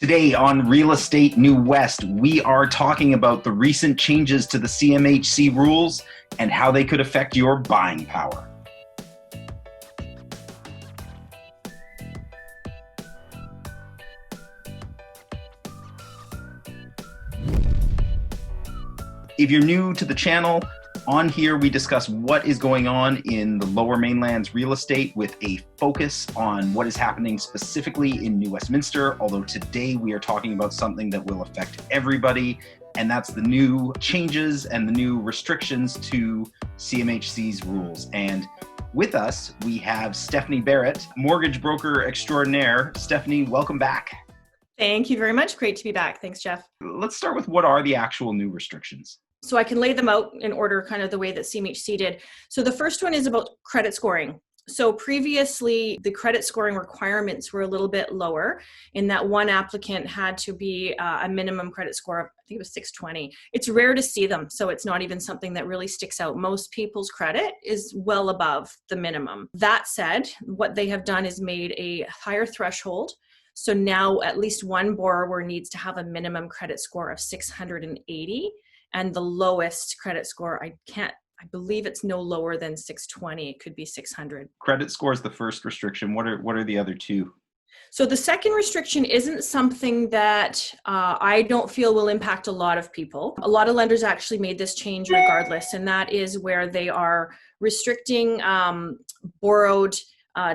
Today on Real Estate New West, we are talking about the recent changes to the CMHC rules and how they could affect your buying power. If you're new to the channel, on here we discuss what is going on in the Lower Mainland's real estate with a focus on what is happening specifically in New Westminster, although today we are talking about something that will affect everybody, and that's the new changes and the new restrictions to CMHC's rules. And with us, we have Stephanie Barritt, mortgage broker extraordinaire. Stephanie, welcome back. Thank you very much. Great to be back. Thanks, Jeff. Let's start with what are the actual new restrictions? So I can lay them out in order, kind of the way that CMHC did. So the first one is about credit scoring. So previously, the credit scoring requirements were a little bit lower in that one applicant had to be a minimum credit score of, I think it was 620. It's rare to see them, so it's not even something that really sticks out. Most people's credit is well above the minimum. That said, what they have done is made a higher threshold. So now at least one borrower needs to have a minimum credit score of 680. And the lowest credit score, I believe it's no lower than 620. It could be 600. Credit score is the first restriction. What are the other two? So the second restriction isn't something that I don't feel will impact a lot of people. A lot of lenders actually made this change regardless, and that is where they are restricting borrowed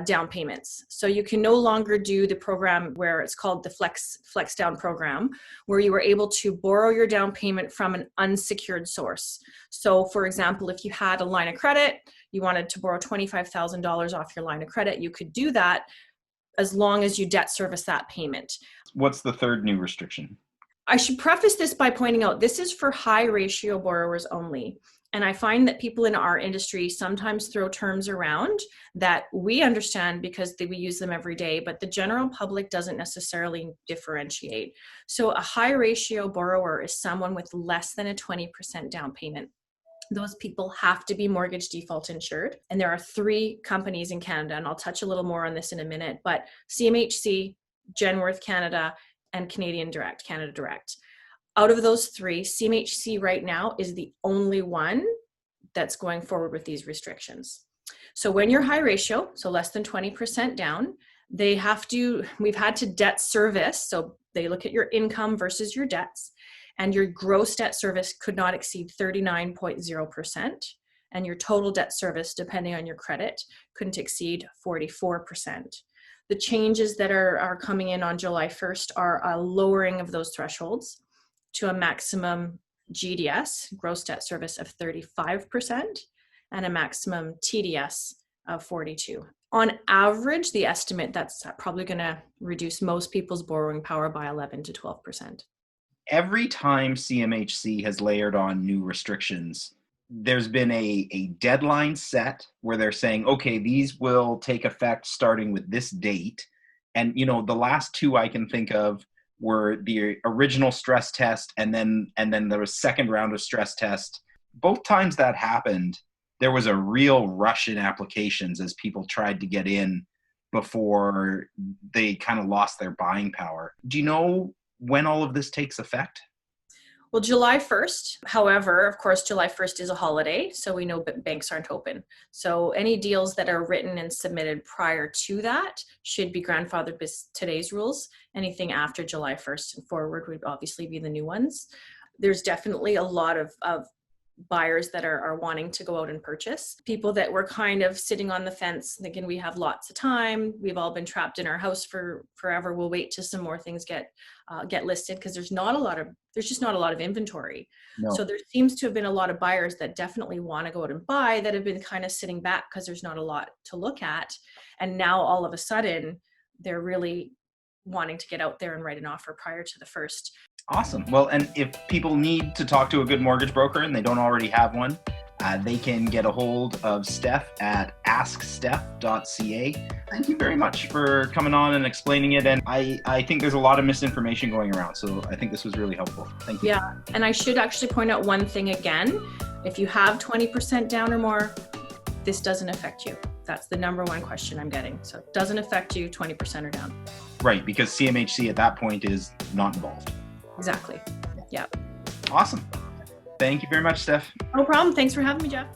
down payments. So you can no longer do the program where it's called the flex down program, where you were able to borrow your down payment from an unsecured source. So for example, if you had a line of credit, you wanted to borrow $25,000 off your line of credit, you could do that as long as you debt service that payment. What's the third new restriction? I should preface this by pointing out this is for high ratio borrowers only. And I find that people in our industry sometimes throw terms around that we understand because we use them every day, but the general public doesn't necessarily differentiate. So a high ratio borrower is someone with less than a 20% down payment. Those people have to be mortgage default insured. And there are three companies in Canada, and I'll touch a little more on this in a minute, but CMHC, Genworth Canada, and Canadian Direct, Canada Direct. Out of those three, CMHC right now is the only one that's going forward with these restrictions. So when you're high ratio, so less than 20% down, we've had to debt service. So they look at your income versus your debts, and your gross debt service could not exceed 39.0%. And your total debt service, depending on your credit, couldn't exceed 44%. The changes that are coming in on July 1st are a lowering of those thresholds to a maximum GDS, gross debt service, of 35% and a maximum TDS of 42%. On average, the estimate that's probably going to reduce most people's borrowing power by 11 to 12%. Every time CMHC has layered on new restrictions, there's been a deadline set where they're saying, okay, these will take effect starting with this date. And, the last two I can think of were the original stress test and then there was second round of stress test. Both times that happened, there was a real rush in applications as people tried to get in before they kind of lost their buying power. Do you know when all of this takes effect? Well, July 1st, however, of course, July 1st is a holiday, so we know banks aren't open. So any deals that are written and submitted prior to that should be grandfathered with today's rules. Anything after July 1st and forward would obviously be the new ones. There's definitely a lot of buyers that are wanting to go out and purchase. People that were kind of sitting on the fence thinking we have lots of time, we've all been trapped in our house for forever, we'll wait till some more things get listed, because there's just not a lot of inventory. No. So there seems to have been a lot of buyers that definitely want to go out and buy that have been kind of sitting back because there's not a lot to look at. And now all of a sudden they're really wanting to get out there and write an offer prior to the first. Awesome. Well, and if people need to talk to a good mortgage broker and they don't already have one, they can get a hold of Steph at asksteph.ca. Thank you very much for coming on and explaining it. And I think there's a lot of misinformation going around, so I think this was really helpful. Thank you. Yeah, and I should actually point out one thing again. If you have 20% down or more, this doesn't affect you. That's the number one question I'm getting. So it doesn't affect you 20% or down. Right, because CMHC at that point is not involved. Exactly. Yeah. Awesome. Thank you very much, Steph. No problem. Thanks for having me, Jeff.